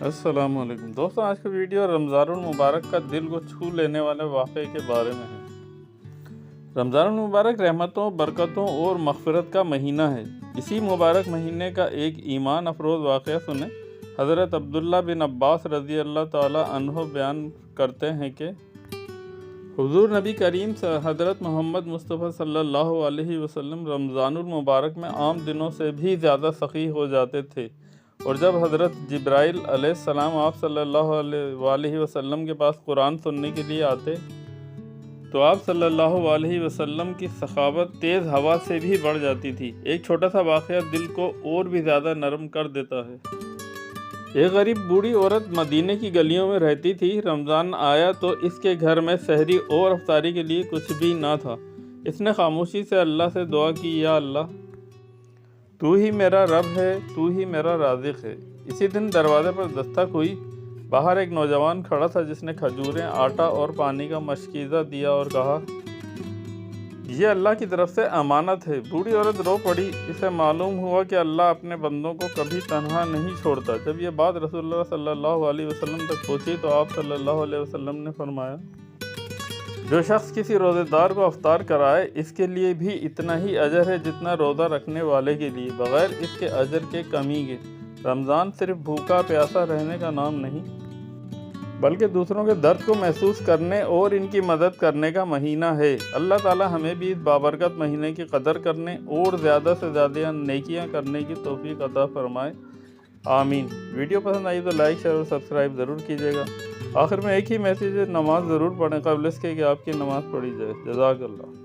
السلام علیکم دوستوں، آج کا ویڈیو رمضان المبارک کا دل کو چھو لینے والے واقعے کے بارے میں ہے۔ رمضان المبارک رحمتوں، برکتوں اور مغفرت کا مہینہ ہے۔ اسی مبارک مہینے کا ایک ایمان افروز واقعہ سنیں۔ حضرت عبداللہ بن عباس رضی اللہ تعالی عنہ بیان کرتے ہیں کہ حضور نبی کریم حضرت محمد مصطفیٰ صلی اللہ علیہ وسلم رمضان المبارک میں عام دنوں سے بھی زیادہ سخی ہو جاتے تھے، اور جب حضرت جبرائیل علیہ السلام آپ صلی اللہ علیہ وسلم کے پاس قرآن سننے کے لیے آتے تو آپ صلی اللہ علیہ وسلم کی سخاوت تیز ہوا سے بھی بڑھ جاتی تھی۔ ایک چھوٹا سا واقعہ دل کو اور بھی زیادہ نرم کر دیتا ہے۔ ایک غریب بوڑھی عورت مدینے کی گلیوں میں رہتی تھی۔ رمضان آیا تو اس کے گھر میں سحری اور افطاری کے لیے کچھ بھی نہ تھا۔ اس نے خاموشی سے اللہ سے دعا کی، یا اللہ، تو ہی میرا رب ہے، تو ہی میرا رازق ہے۔ اسی دن دروازے پر دستک ہوئی۔ باہر ایک نوجوان کھڑا تھا جس نے کھجوریں، آٹا اور پانی کا مشکیزہ دیا اور کہا، یہ اللہ کی طرف سے امانت ہے۔ بوڑھی عورت رو پڑی۔ اسے معلوم ہوا کہ اللہ اپنے بندوں کو کبھی تنہا نہیں چھوڑتا۔ جب یہ بات رسول اللہ صلی اللہ علیہ وسلم تک پہنچی تو آپ صلی اللہ علیہ وسلم نے فرمایا، جو شخص کسی روزے دار کو افطار کرائے اس کے لیے بھی اتنا ہی اجر ہے جتنا روزہ رکھنے والے کے لیے، بغیر اس کے اجر کے کمی کے۔ رمضان صرف بھوکا پیاسا رہنے کا نام نہیں، بلکہ دوسروں کے درد کو محسوس کرنے اور ان کی مدد کرنے کا مہینہ ہے۔ اللہ تعالی ہمیں بھی اس بابرکت مہینے کی قدر کرنے اور زیادہ سے زیادہ نیکیاں کرنے کی توفیق عطا فرمائے، آمین۔ ویڈیو پسند آئی تو لائک، شیئر اور سبسکرائب ضرور کیجیے گا۔ آخر میں ایک ہی میسیج ہے، نماز ضرور پڑھیں قبل اس کے کہ آپ کی نماز پڑھی جائے۔ جزاک اللہ۔